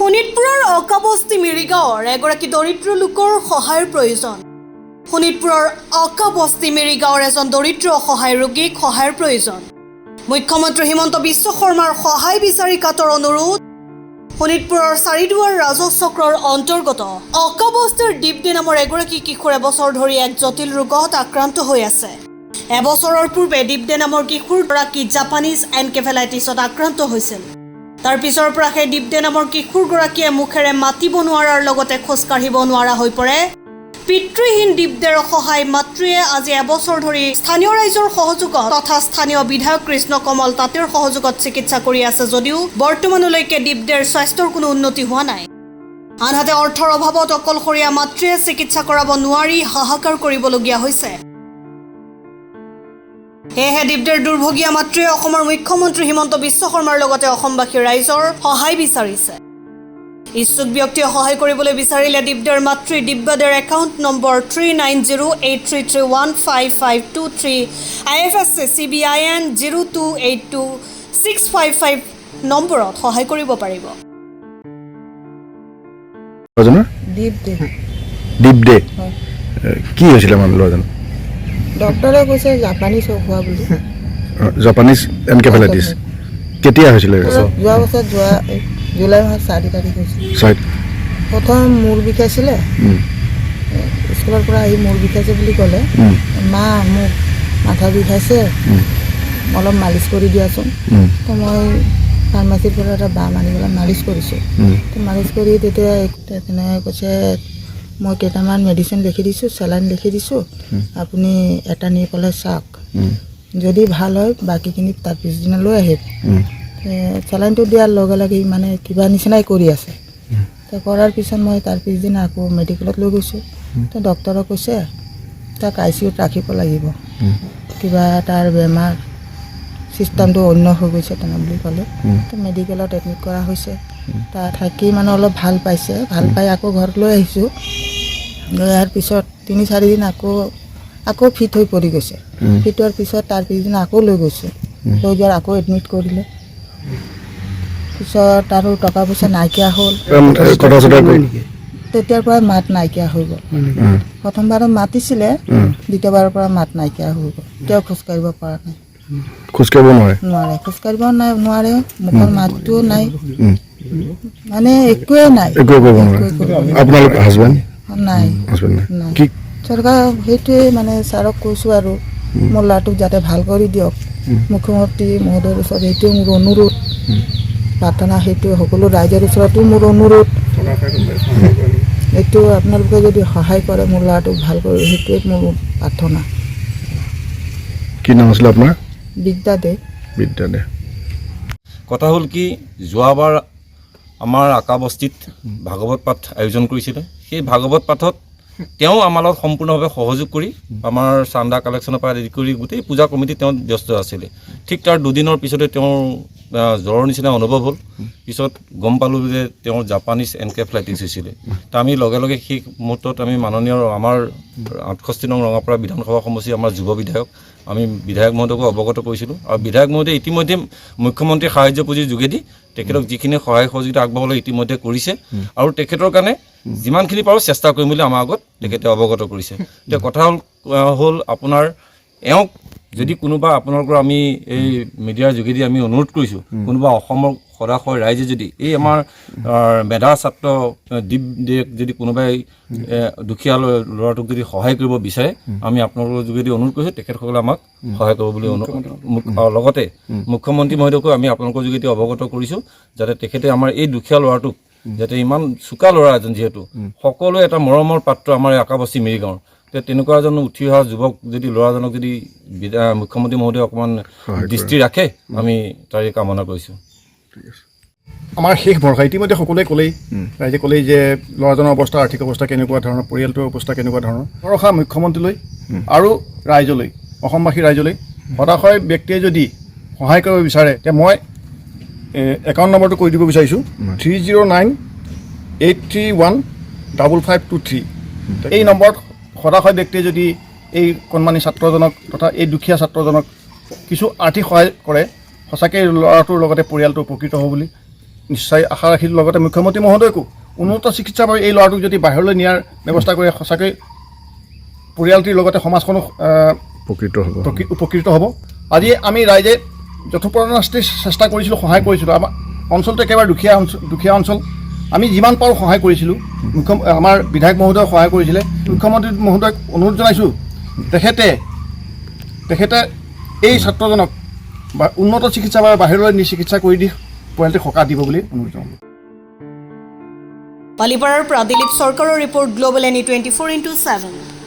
শোণিতপুৰৰ অকাবস্তি মিৰিগাঁৱৰ এগৰাকী দৰিদ্ৰ লোকৰ সহায়ৰ প্ৰয়োজন। শোণিতপুৰৰ অকাবস্তি মিৰিগাঁৱৰ এজন দৰিদ্ৰ অসহায় ৰোগীক সহায়ৰ প্ৰয়োজন। মুখ্যমন্ত্ৰী হিমন্ত বিশ্ব শৰ্মাৰ সহায় বিচাৰি কাতৰ অনুৰোধ। শোণিতপুৰৰ চাৰিদুৱাৰ ৰাজহ চক্ৰৰ অন্তৰ্গত অকাবস্তিৰ দীপদে নামৰ এগৰাকী কিশোৰ এবছৰ ধৰি এক জটিল ৰোগত আক্ৰান্ত হৈ আছে। এবছৰৰ পূৰ্বে দীপদে নামৰ কিশোৰগৰাকী জাপানীজ এনকেফেলাইটিছত আক্ৰান্ত হৈছিল। তাৰ পিছৰ পৰা সেই দীপদে নামৰ কিশোৰগৰাকীয়ে মুখেৰে মাতিব নোৱাৰাৰ লগতে খোজ কাঢ়িব নোৱাৰা হৈ পৰে। পিতৃহীন দীপদেৰ অসহায় মাতৃয়ে আজি এবছৰ ধৰি স্থানীয় ৰাইজৰ সহযোগত তথা স্থানীয় বিধায়ক কৃষ্ণ কমল তাঁতীৰ সহযোগত চিকিৎসা কৰি আছে যদিও বৰ্তমানলৈকে দীপদেৰ স্বাস্থ্যৰ কোনো উন্নতি হোৱা নাই। আনহাতে অৰ্থৰ অভাৱত অকলশৰীয়া মাতৃয়ে চিকিৎসা কৰাব নোৱাৰি হাহাকাৰ কৰিবলগীয়া হৈছে। সেয়েহে দীপদেৰ দুৰ্ভগীয়া মাতৃয়ে অসমৰ মুখ্যমন্ত্ৰী হিমন্ত বিশ্ব শৰ্মাৰ লগতে অসমবাসী ৰাইজৰ সহায় বিচাৰিছে। ইচ্ছুক ব্যক্তিয়ে সহায় কৰিবলৈ বিচাৰিলে দীপদেৰ মাতৃ দিব্যাদেৰ একাউণ্ট নম্বৰ 390833155523 IFSC CBIN 0282655 নম্বৰত সহায় কৰিব পাৰিব। দীপদে কি হৈছিলে মানে ল'ৰাজন? ডক্টৰে কৈছে জাপানীজ হোৱা বুলি। জাপানীজ এনকেফেলাইটিছ কেতিয়া হৈছিলে? যোৱা বছৰ জুলাই মাহৰ 4 তাৰিখ হৈছিল। প্ৰথম মূৰ বিষাইছিলে, স্কুলৰ পৰা আহি মূৰ বিষাইছে বুলি ক'লে। মা মোক মাথা বিষাইছে, অলপ মালিচ কৰি দিয়াচোন। তো মই ফাৰ্মাচীৰ পৰা এটা বাম আনি পেলাই মালিচ কৰিছোঁ। তো মালিচ কৰি তেতিয়া তেনেকৈ কৈছে মই কেইটামান মেডিচিন লিখি দিছোঁ, চেলাইন লিখি দিছোঁ, আপুনি এটা নি পেলাই চাওক, যদি ভাল হয় বাকীখিনি তাৰ পিছদিনা লৈ আহিব। চেলাইনটো দিয়াৰ লগে লগে মানে কিবা নিচিনাই কৰি আছে। তো কৰাৰ পিছত মই তাৰ পিছদিনা আকৌ মেডিকেলত লৈ গৈছোঁ। তো ডক্টৰে কৈছে তাক ICUত ৰাখিব লাগিব, কিবা তাৰ বেমাৰ চিষ্টেমটো অন্য হৈ গৈছে তেনে বুলি ক'লে। তো মেডিকেলত এডমিট কৰা হৈছে। তাত থাকি মানে অলপ ভাল পাইছে, ভাল পাই আকৌ ঘৰত লৈ আহিছোঁ। লৈ অহাৰ পিছত 3-4 দিন আকৌ ফিট হৈ পৰি গৈছে। ফিট হোৱাৰ পিছত তাৰ পিছদিনা আকৌ লৈ গৈছোঁ, লৈ যোৱাৰ আকৌ এডমিট কৰিলে। পিছত আৰু টকা পইচা নাইকিয়া হ'ল। তেতিয়াৰ পৰা মাত নাইকিয়া হৈ গ'ল। প্ৰথমবাৰত মাতিছিলে, দ্বিতীয়বাৰৰ পৰা মাত নাইকিয়া হৈ গ'ল। তেওঁ খোজকাঢ়িব পৰা নাই, খোজকাঢ়িব নোৱাৰে, খোজকাঢ়িব নোৱাৰে, মুখৰ মাতটোও নাই, মানে একোৱে নাই। আপোনালোক হাজবেণ্ড নাই নাই। চৰকাৰ সেইটোৱে মানে ছাৰক কৈছোঁ আৰু মোৰ ল'ৰাটোক যাতে ভাল কৰি দিয়ক। মুখ্যমন্ত্ৰী মহোদয়ৰ ওচৰত সেইটোৱে মোৰ অনুৰোধ, প্ৰাৰ্থনা। সেইটোৱে সকলো ৰাইজৰ ওচৰতো মোৰ অনুৰোধ। এইটো আপোনালোকে যদি সহায় কৰে মোৰ ল'ৰাটোক ভাল কৰি, সেইটোৱে মোৰ প্ৰাৰ্থনা। কি নাম আছিলে আপোনাৰ? বিদ্যাদে। কথা হ'ল কি, যোৱাবাৰ আমাৰ আকাবস্তিত ভাগৱত পাঠ আয়োজন কৰিছিলে। সেই ভাগৱত পাঠত তেওঁ আমাৰ লগত সম্পূৰ্ণভাৱে সহযোগ কৰি আমাৰ চান্দা কালেকশ্যনৰ পৰা আদি কৰি গোটেই পূজা কমিটি তেওঁ ব্যস্ত আছিলে। ঠিক তাৰ দুদিনৰ পিছতে তেওঁৰ জ্বৰৰ নিচিনা অনুভৱ হ'ল। পিছত গম পালোঁ যে তেওঁৰ জাপানীজ এনকেফেলাইটিছ হৈছিলে। তো আমি লগে লগে সেই মুহূৰ্তত আমি মাননীয় আমাৰ 68 নং ৰঙাপাৰা বিধানসভা সমষ্টিৰ আমাৰ যুৱ বিধায়ক আমি বিধায়ক মহোদয়কো অৱগত কৰিছিলোঁ। আৰু বিধায়ক মহোদয়ে ইতিমধ্যে মুখ্যমন্ত্ৰীৰ সাহায্য পুঁজিৰ যোগেদি তেখেতক যিখিনি সহায় সহযোগিতা আগবঢ়াবলৈ ইতিমধ্যে কৰিছে আৰু তেখেতৰ কাৰণে যিমানখিনি পাৰোঁ চেষ্টা কৰিম বুলি আমাৰ আগত তেখেতে অৱগত কৰিছে। এতিয়া কথা হ'ল আপোনাৰ এওঁক যদি কোনোবা আপোনালোকৰ আমি এই মিডিয়াৰ যোগেদি আমি অনুৰোধ কৰিছোঁ, কোনোবা অসমৰ সদাশয় ৰাইজে যদি এই আমাৰ মেধা ছাত্ৰ দীপদেক যদি কোনোবাই দুখীয়া ল'ৰাটোক যদি সহায় কৰিব বিচাৰে, আমি আপোনালোকৰ যোগেদি অনুৰোধ কৰিছোঁ তেখেতসকলে আমাক সহায় কৰিব বুলি লগতে মুখ্যমন্ত্ৰী মহোদয়কো আমি আপোনালোকৰ যোগেদি অৱগত কৰিছোঁ যাতে তেখেতে আমাৰ এই দুখীয়া ল'ৰাটোক, যাতে ইমান চোকা ল'ৰা এজন যিহেতু সকলোৱে এটা মৰমৰ পাত্ৰ আমাৰ এই আকাবস্তি মিৰিগাঁৱৰ, তেনেকুৱা এজন উঠি অহা যুৱক যদি ল'ৰাজনক যদি মুখ্যমন্ত্ৰী মহোদয়ে অকণমান দৃষ্টি ৰাখে, আমি তাৰে কামনা কৰিছোঁ। আমাৰ শেষ ভৰসা ইতিমধ্যে সকলোৱে ক'লেই, ৰাইজে ক'লেই যে ল'ৰাজনৰ অৱস্থা, আৰ্থিক অৱস্থা কেনেকুৱা ধৰণৰ, পৰিয়ালটোৰ অৱস্থা কেনেকুৱা ধৰণৰ। ভৰসা মুখ্যমন্ত্ৰীলৈ আৰু ৰাইজলৈ, অসমবাসী ৰাইজলৈ। সদাশয় ব্যক্তিয়ে যদি সহায় কৰিব বিচাৰে, তেতিয়া মই একাউণ্ট নম্বৰটো কৈ দিব বিচাৰিছোঁ, 3098315523। এই নম্বৰত সদাশয় ব্যক্তিয়ে যদি এই কণমানি ছাত্ৰজনক তথা এই দুখীয়া ছাত্ৰজনক কিছু আৰ্থিক সহায় কৰে, সঁচাকৈ ল'ৰাটোৰ লগতে পৰিয়ালটো উপকৃত হ'ব বুলি নিশ্চয় আশা ৰাখিলোঁ লগতে মুখ্যমন্ত্ৰী মহোদয়কো উন্নত চিকিৎসাৰ বাবে এই ল'ৰাটোক যদি বাহিৰলৈ নিয়াৰ ব্যৱস্থা কৰে সঁচাকৈ পৰিয়ালটিৰ লগতে সমাজখনো উপকৃত হ'ব আজি আমি ৰাইজে যথোপৰণাস্তি চেষ্টা কৰিছিলোঁ সহায় কৰিছিলোঁ আমাৰ অঞ্চলটো একেবাৰে দুখীয়া অঞ্চল আমি যিমান পাৰোঁ সহায় কৰিছিলোঁ আমাৰ বিধায়ক মহোদয়ে সহায় কৰিছিলে মুখ্যমন্ত্ৰী মহোদয়ক অনুৰোধ জনাইছোঁ তেখেতে এই ছাত্ৰজনক উন্নত চিকিৎসাৰ বাবে বাহিৰলৈ নি চিকিৎসা কৰি দি পৰিয়ালটিক সকাহ দিব বুলি অনুৰোধ জনালোঁ বালিপাৰাৰ পৰা দিলীপ চৰকাৰৰ ৰিপৰ্ট গ্ল'বেল NE 24/7